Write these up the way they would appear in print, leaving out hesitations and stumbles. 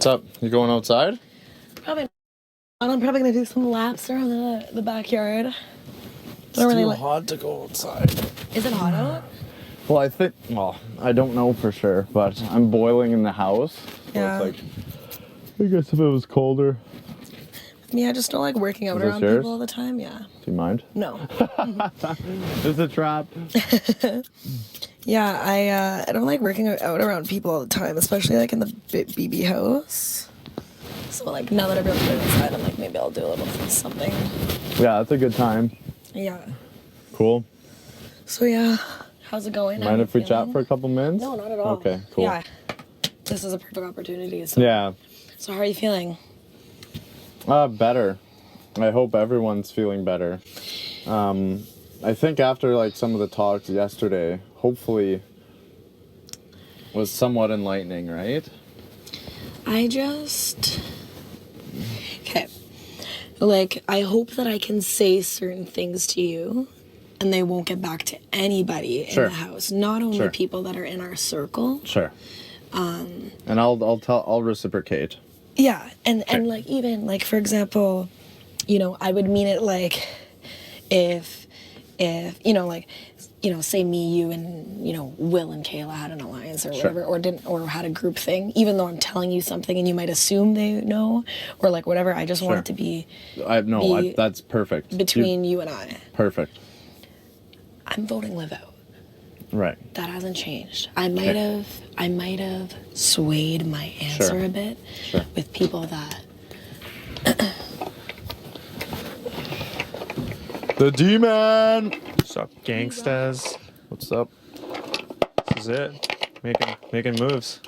What's up? You going outside? Probably. I'm probably gonna do some laps around the backyard. It's too hot to go outside. Is it hot out? Well, I don't know for sure, but I'm boiling in the house. So Yeah. It's like, I guess if it was colder. Yeah, I just don't like working out around people all the time. Yeah. Do you mind? No. It's a trap. Yeah, I don't like working out around people all the time, especially like in the BB house. So like now that everyone's been inside, I'm like maybe I'll do a little something. Yeah, that's a good time. Yeah. Cool. So yeah, how's it going? Mind if we chat for a couple minutes? No, not at all. Okay, cool. Yeah. This is a perfect opportunity. So. Yeah. So how are you feeling? Better. I hope everyone's feeling better. I think after like some of the talks yesterday, hopefully was somewhat enlightening, right? Okay. Like, I hope that I can say certain things to you and they won't get back to anybody in the house. Not only people that are in our circle. Sure. And I'll reciprocate. Yeah, and like even like for example, you know, I would mean it like if say me, you, and Will and Kayla had an alliance or whatever, or had a group thing. Even though I'm telling you something and you might assume they know, or like whatever. I just want it to be. That's perfect between you and I. Perfect. I'm voting live out. Right. That hasn't changed. I might have swayed my answer a bit with people that. The D-Man! What's up, gangstas? What's up? This is it. Making moves.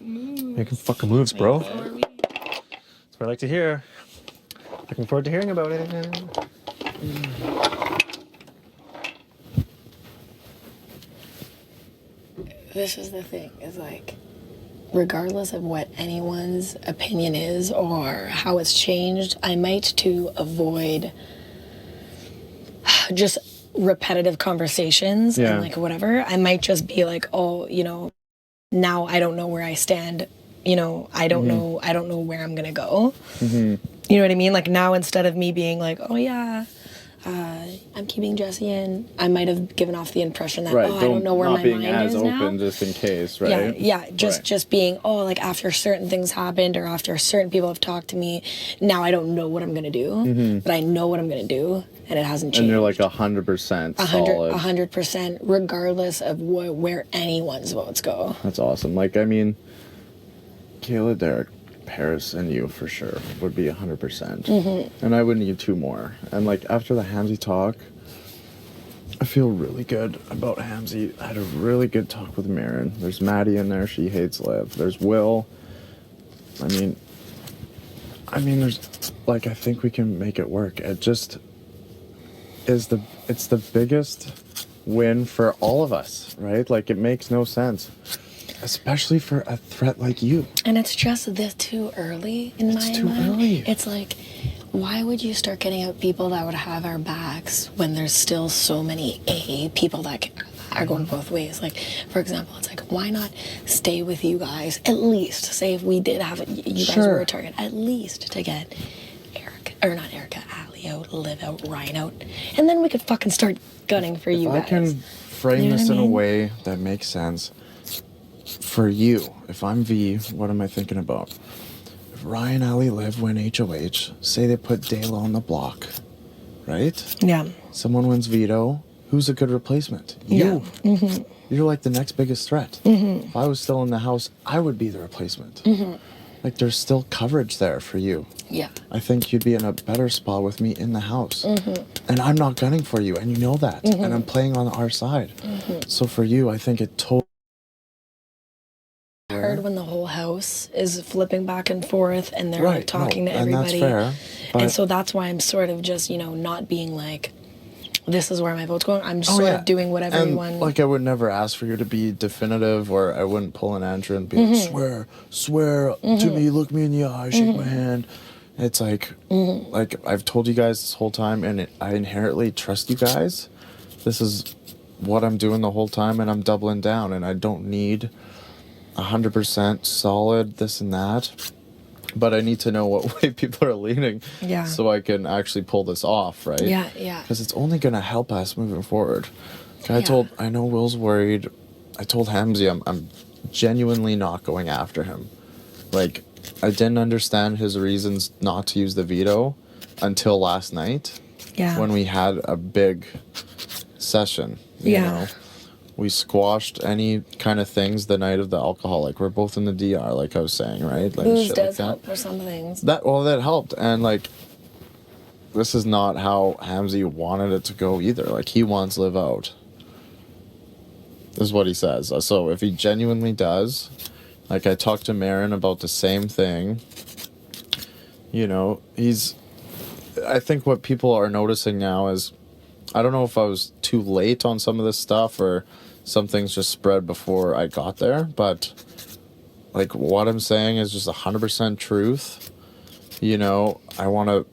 Making fucking moves, bro. That's what I like to hear. Looking forward to hearing about it. This is the thing, is like, regardless of what anyone's opinion is or how it's changed, I might, to avoid just repetitive conversations and like whatever, I might just be like, oh, now I don't know where I stand. I don't know where I'm gonna go. You know what I mean? Like now, instead of me being like, oh yeah, I'm keeping Jesse in, I might have given off the impression that I don't know where my mind is now. Not being as open, just in case, right? Yeah. Just being like after certain things happened or after certain people have talked to me, now I don't know what I'm gonna do, but I know what I'm gonna do, and it hasn't changed. And you're like 100% solid. 100%, regardless of where anyone's votes go. That's awesome. Like, I mean, Kayla, Derek, Paris, and you for sure would be 100%. And I would need two more. And like after the Hamzy talk, I feel really good about Hamzy. I had a really good talk with Marin. There's Maddie in there. She hates Liv. There's Will. I mean, there's like, I think we can make it work. It just it's the biggest win for all of us, right? Like it makes no sense. Especially for a threat like you. And it's just this too early in my mind. It's too early. It's like, why would you start getting out people that would have our backs when there's still so many people that are going both ways? Like, for example, it's like, why not stay with you guys? At least, say if we did have it, you guys were a target, at least to get Allie out, Liv out, Ryan out. And then we could fucking start gunning for you guys. I can frame this in a way that makes sense. For you, if I'm V, what am I thinking about? If Ryan, Ali, Liv win HOH, say they put Dayla on the block, right? Yeah. Someone wins veto, who's a good replacement? You. Yeah. You're like the next biggest threat. If I was still in the house, I would be the replacement. Like there's still coverage there for you. Yeah. I think you'd be in a better spot with me in the house. And I'm not gunning for you, and you know that. And I'm playing on our side. So for you, I think it totally hard when the whole house is flipping back and forth and they're like talking to everybody. And that's fair. And so that's why I'm sort of just, not being like, this is where my vote's going. I'm just sort of doing what everyone... Like, I would never ask for you to be definitive, or I wouldn't pull an Andrew and be like, swear to me, look me in the eye, shake my hand. It's like, like I've told you guys this whole time, and I inherently trust you guys. This is what I'm doing the whole time, and I'm doubling down, and I don't need 100% solid, this and that. But I need to know what way people are leaning, Yeah. so I can actually pull this off, right? Yeah, yeah. Because it's only gonna help us moving forward. Yeah. I know Will's worried. I told Hamzy I'm genuinely not going after him. Like, I didn't understand his reasons not to use the veto until last night. Yeah. When we had a big session. You know? We squashed any kind of things the night of the alcohol. Like, we're both in the DR, like I was saying, right? Like, Booze shit does like help for some things. that helped. And, like, this is not how Hamzy wanted it to go either. Like, he wants Liv out. Is what he says. So if he genuinely does, like, I talked to Marin about the same thing. You know, I think what people are noticing now is, I don't know if I was too late on some of this stuff or some things just spread before I got there, but, like, what I'm saying is just 100% truth. You know, I want to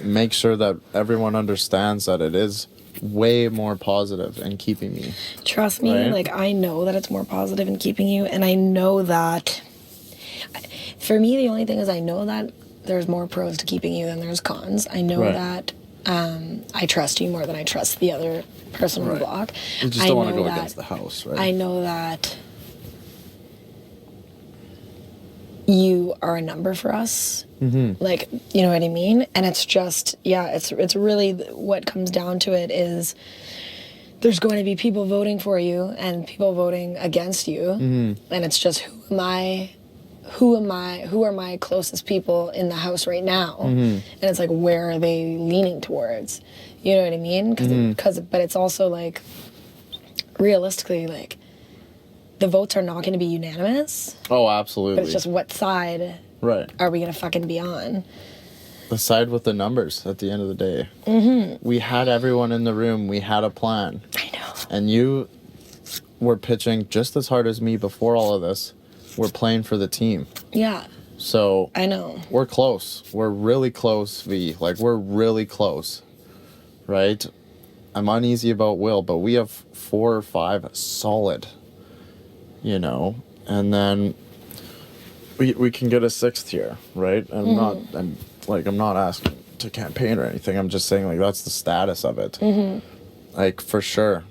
make sure that everyone understands that it is way more positive in keeping me. Trust me, right? like, I know that it's more positive in keeping you, and I know that, for me, the only thing is I know that there's more pros to keeping you than there's cons. I know that I trust you more than I trust the other person on the block. You just don't want to go against the house, right? I know that you are a number for us. Mm-hmm. Like, you know what I mean? And it's just, it's really what comes down to it is there's going to be people voting for you and people voting against you. Mm-hmm. And it's just, who are my closest people in the house right now? Mm-hmm. And it's like, where are they leaning towards? You know what I mean? But it's also like, realistically, like, the votes are not going to be unanimous. Oh, absolutely. But it's just, what side are we going to fucking be on? The side with the numbers at the end of the day. Mm-hmm. We had everyone in the room. We had a plan. I know. And you were pitching just as hard as me before all of this. We're playing for the team. Yeah. So I know. We're close. We're really close, V. Like, we're really close. Right? I'm uneasy about Will, but we have 4 or 5 solid. You know? And then we can get a 6th here, right? I'm not asking to campaign or anything. I'm just saying, like, that's the status of it. Mm-hmm. Like, for sure.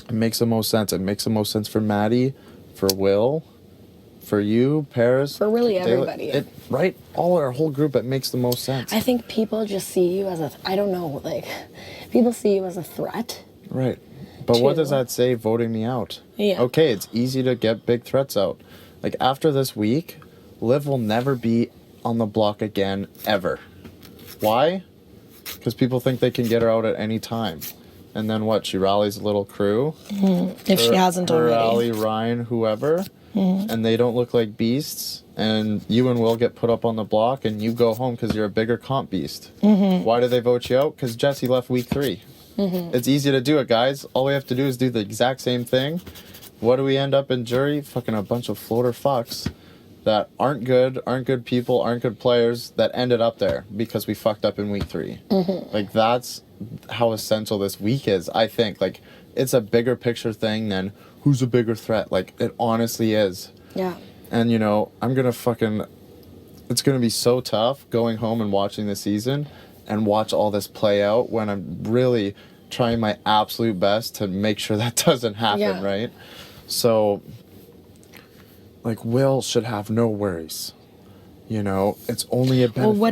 It makes the most sense. It makes the most sense for Maddie, for Will, for you, Paris. For really everybody. Right? Our whole group, it makes the most sense. I think people just see you as I don't know, like, people see you as a threat. Right. But what does that say, voting me out? Yeah. Okay, it's easy to get big threats out. Like, after this week, Liv will never be on the block again, ever. Why? Because people think they can get her out at any time. And then what? She rallies a little crew. Mm-hmm. If she hasn't already. Ali, Ryan, whoever. Mm-hmm. And they don't look like beasts. And you and Will get put up on the block and you go home because you're a bigger comp beast. Mm-hmm. Why did they vote you out? Because Jesse left week 3. Mm-hmm. It's easy to do it, guys. All we have to do is do the exact same thing. What do we end up in jury? Fucking a bunch of floater fucks that aren't good people, aren't good players that ended up there because we fucked up in week 3. Mm-hmm. Like, that's how essential this week is, I think. Like, it's a bigger picture thing than who's a bigger threat. Like, it honestly is. Yeah. And, you know, it's gonna be so tough going home and watching the season and watch all this play out when I'm really trying my absolute best to make sure that doesn't happen, right? So, like, Will should have no worries. You know, it's only a benefit. Well, what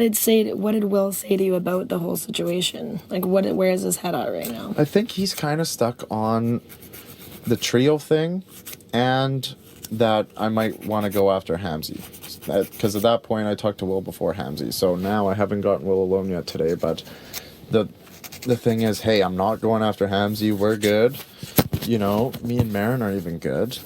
did Will say to you about the whole situation? Like, where is his head at right now? I think he's kind of stuck on the trio thing and that I might want to go after Hamzy. Because at that point, I talked to Will before Hamzy. So now I haven't gotten Will alone yet today. But the thing is, hey, I'm not going after Hamzy. We're good. You know, me and Marin are even good.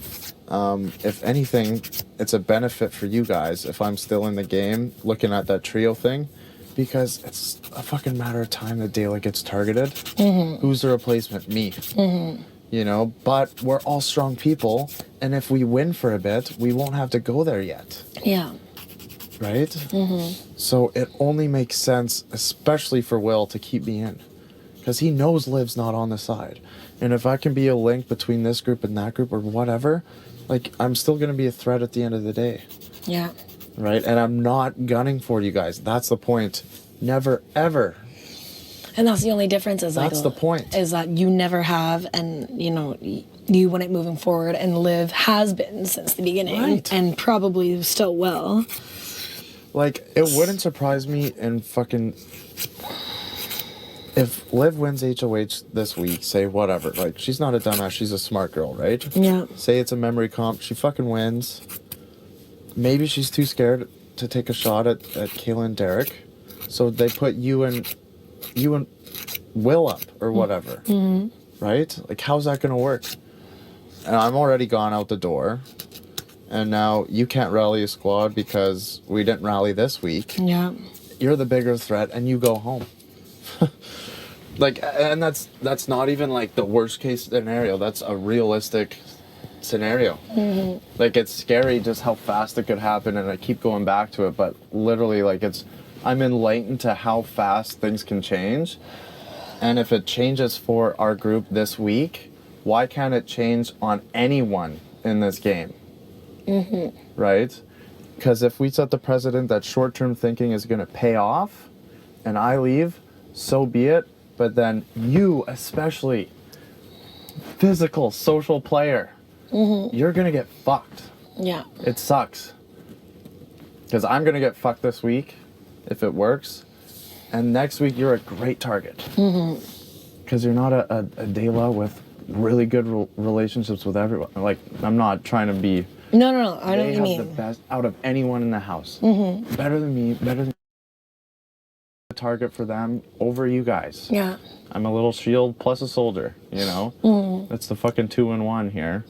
If anything, it's a benefit for you guys if I'm still in the game looking at that trio thing. Because it's a fucking matter of time that Dela gets targeted. Mm-hmm. Who's the replacement? Me. Mm-hmm. You know, but we're all strong people, and if we win for a bit, we won't have to go there yet. Yeah. Right? Mm-hmm. So it only makes sense, especially for Will, to keep me in. Because he knows Liv's not on the side. And if I can be a link between this group and that group or whatever, like, I'm still going to be a threat at the end of the day. Yeah. Right? And I'm not gunning for you guys. That's the point. Never, ever. And that's the only difference is like... That's the point. Is that you never have, and, you know, you want it moving forward, and Liv has been since the beginning. Right. And probably still will. Like, it wouldn't surprise me in fucking... If Liv wins HOH this week, say whatever, like, she's not a dumbass, she's a smart girl, right? Yeah. Say it's a memory comp, she fucking wins. Maybe she's too scared to take a shot at Kayla and Derek. So they put you and Will up or whatever. Right? Like, how's that gonna work? And I'm already gone out the door. And now you can't rally a squad because we didn't rally this week. Yeah. You're the bigger threat and you go home. Like, and that's not even like the worst case scenario. That's a realistic scenario. Like, it's scary just how fast it could happen, and I keep going back to it, but literally, like, I'm enlightened to how fast things can change. And if it changes for our group this week, why can't it change on anyone in this game? Right? Because if we set the precedent that short-term thinking is going to pay off and I leave, so be it. But then you, especially, physical, social player, you're going to get fucked. Yeah. It sucks. Because I'm going to get fucked this week if it works. And next week, you're a great target. Because you're not a Dela with really good relationships with everyone. Like, I'm not trying to be... No. I know what you They have mean. the best out of anyone in the house. Better than me, better than a target for them over you guys. Yeah. I'm a little shield plus a soldier, you know? That's the fucking 2-in-1 here.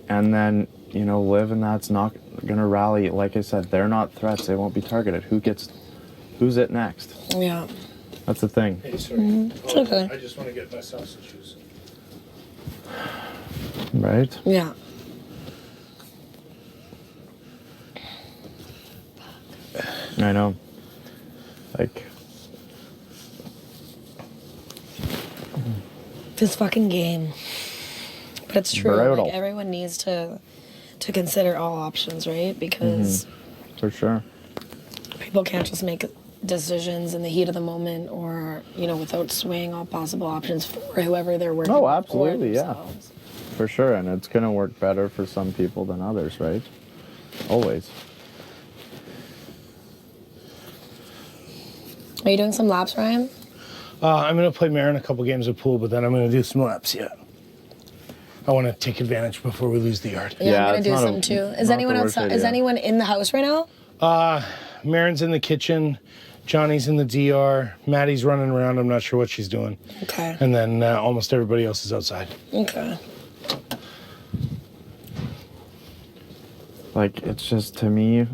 And then, you know, Liv and that's not gonna rally. Like I said, they're not threats. They won't be targeted. Who's it next? Yeah. That's the thing. Hey, sorry. It's okay. I just want to get my sausage juice. Right? Yeah. I know. Like, This fucking game. But it's true. Brutal. Like, everyone needs to consider all options, right? Because for sure. people can't just make decisions in the heat of the moment, or, you know, without swaying all possible options for whoever they're working Oh, with or absolutely, yeah. themselves. For sure. And it's gonna work better for some people than others, right? Always. Are you doing some laps, Ryan? I'm going to play Marin a couple games of pool, but then I'm going to do some laps, yeah. I want to take advantage before we lose the yard. Yeah, I'm it's gonna do not some too. not Is the anyone worst outside? Is idea. anyone in the house right now? Marin's in the kitchen, Johnny's in the DR, Maddie's running around, I'm not sure what she's doing. Okay. And then almost everybody else is outside. Okay. Like, it's just, to me,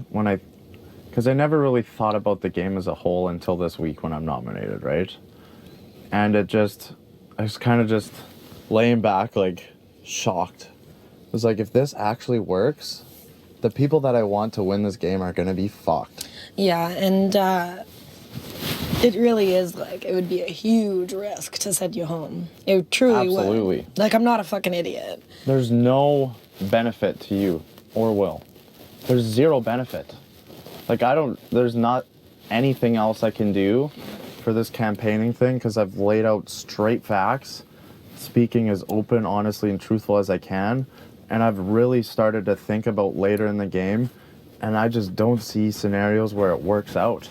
because I never really thought about the game as a whole until this week when I'm nominated, right? And I was kind of just laying back, like, shocked. It was like, if this actually works, the people that I want to win this game are going to be fucked. Yeah, and it really is, like, it would be a huge risk to send you home. It truly would. Absolutely. Like, I'm not a fucking idiot. There's no benefit to you or Will. There's zero benefit. Like, there's not anything else I can do for this campaigning thing, because I've laid out straight facts, speaking as open, honestly, and truthful as I can. And I've really started to think about later in the game, and I just don't see scenarios where it works out.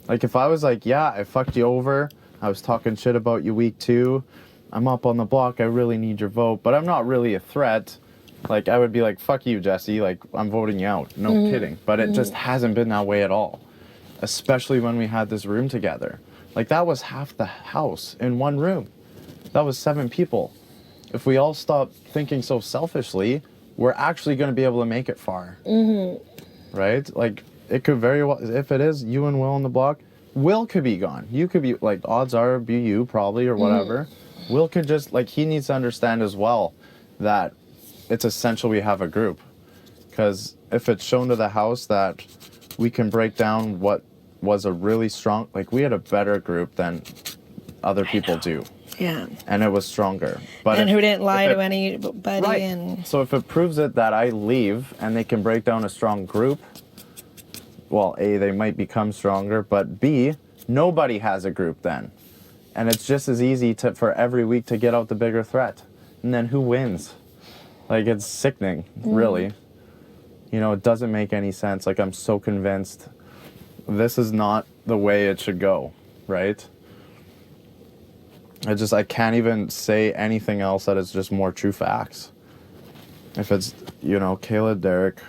Like, if I was like, yeah, I fucked you over, I was talking shit about you week 2, I'm up on the block, I really need your vote, but I'm not really a threat. Like, I would be like, fuck you, Jesse, like, I'm voting you out. No kidding. But it just hasn't been that way at all. Especially when we had this room together. Like, that was half the house in one room. That was 7 people. If we all stop thinking so selfishly, we're actually going to be able to make it far. Right? Like, it could very well, if it is you and Will on the block, Will could be gone. You could be, like, odds are it'd be you probably or whatever. Will could just, like, he needs to understand as well that it's essential we have a group. Because if it's shown to the house that we can break down what was a really strong, like, we had a better group than other people do. Yeah. And it was stronger. But And if- who didn't lie if to it- anybody Right. and So if it proves it that I leave and they can break down a strong group, well, A, they might become stronger, but B, nobody has a group then. And it's just as easy for every week to get out the bigger threat. And then who wins? Like, it's sickening, really. You know, it doesn't make any sense. Like, I'm so convinced this is not the way it should go, right? I can't even say anything else that is just more true facts. If it's, you know, Kayla, Derek,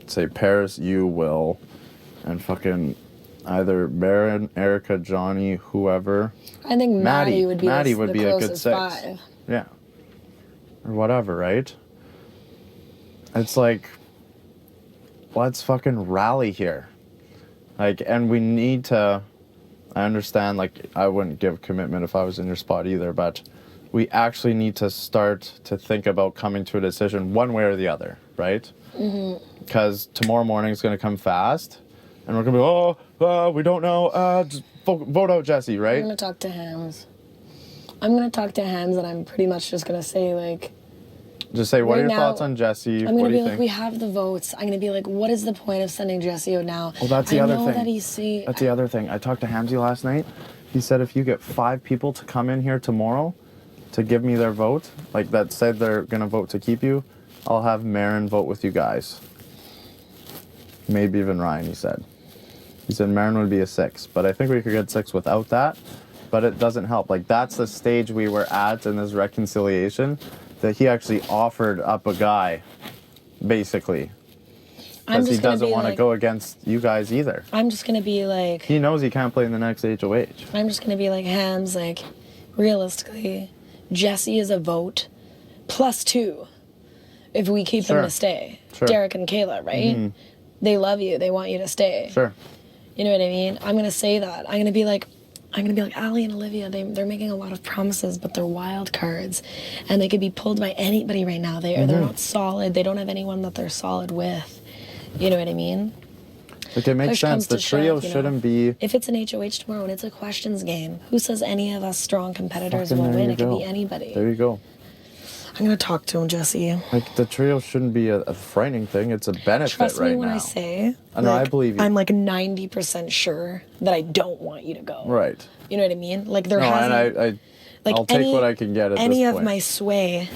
say Paris, you, Will, and fucking either Baron, Erica, Johnny, whoever. I think Maddie would be Maddie the would be a good closest 6. 5. Yeah. Or whatever, right? It's like, let's fucking rally here. Like, and we need to, I understand, like, I wouldn't give commitment if I was in your spot either, but we actually need to start to think about coming to a decision one way or the other, right? Because tomorrow morning is going to come fast, and we're going to be, we don't know, just vote out Jesse, I'm right? going to talk to Hams. And I'm pretty much just going to say, like, Just say, what right are your now, thoughts on Jesse? I'm What going to do be you like, think? we have the votes. I'm going to be like, what is the point of sending Jesse out now? Well, that's the other thing. I know that he's saying... That's the other thing. I talked to Hamzy last night. He said if you get 5 people to come in here tomorrow to give me their vote, like that said they're going to vote to keep you, I'll have Marin vote with you guys. Maybe even Ryan, he said. He said Marin would be a 6, but I think we could get 6 without that, but it doesn't help. Like, that's the stage we were at in this reconciliation, that he actually offered up a guy, basically. I'm Because he just gonna doesn't be want to like- go against you guys either. I'm just going to be like... He knows he can't play in the next HOH. I'm just going to be like, Hams, like, realistically, Jesse is a vote +2 if we keep them Sure. to stay. Sure. Derek and Kayla, right? They love you. They want you to stay. Sure. You know what I mean? I'm going to say that. I'm going to be like, Allie and Olivia, they're making a lot of promises, but they're wild cards. And they could be pulled by anybody right now. They're not solid. They don't have anyone that they're solid with. You know what I mean? Like, it makes Push sense. comes The to trio shove, you know? shouldn't be. If it's an HOH tomorrow and it's a questions game, who says any of us strong competitors Fucking will there win? you It could go. be anybody. There you go. I'm going to talk to him, Jesse. Like, the trio shouldn't be a frightening thing. It's a benefit Trust right me when now. I say, No, I believe you. I'm like 90% sure that I don't want you to go. Right. You know what I mean? Like there No, hasn't. and like I'll take what I can get at this any point. of my sway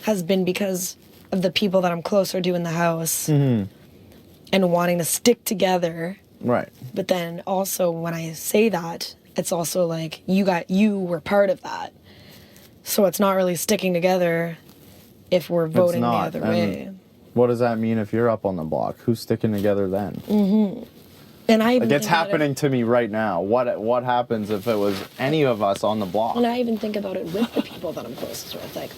has been because of the people that I'm closer to in the house Mm-hmm. and wanting to stick together. Right. But then also when I say that, it's also like you were part of that. So it's not really sticking together if we're voting the not, other and way. What does that mean if you're up on the block? Who's sticking together then? And I even Like, it's think about it- happening to me right now. What happens if it was any of us on the block? And I even think about it with the people that I'm closest with. Like,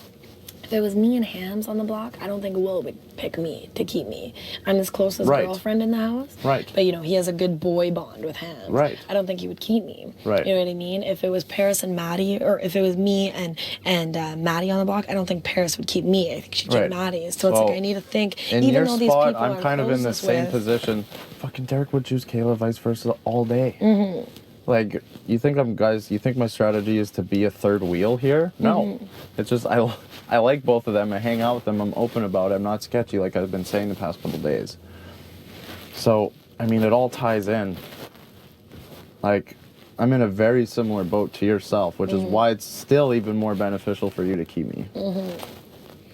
if it was me and Hams on the block, I don't think Will would pick me to keep me. I'm his closest Right. girlfriend in the house. Right. But, you know, he has a good boy bond with Hams. Right. I don't think he would keep me. Right. You know what I mean? If it was Paris and Maddie, or if it was me and Maddie on the block, I don't think Paris would keep me. I think she'd keep Right. Maddie. So it's Well, like I need to think, In even your though these spot, people I'm I'm kind of in the closest same with, position. Fucking Derek would choose Kayla vice versa all day. Like, you think my strategy is to be a third wheel here? No. It's just, I like both of them. I hang out with them. I'm open about it. I'm not sketchy like I've been saying the past couple days. So, I mean, it all ties in. Like, I'm in a very similar boat to yourself, which is why it's still even more beneficial for you to keep me.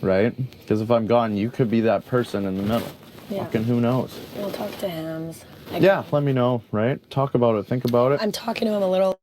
Right? Because if I'm gone, you could be that person in the middle. Yeah. Fucking who knows? We'll talk to Hams. Yeah, let me know, right? Talk about it, think about it. I'm talking to him a little.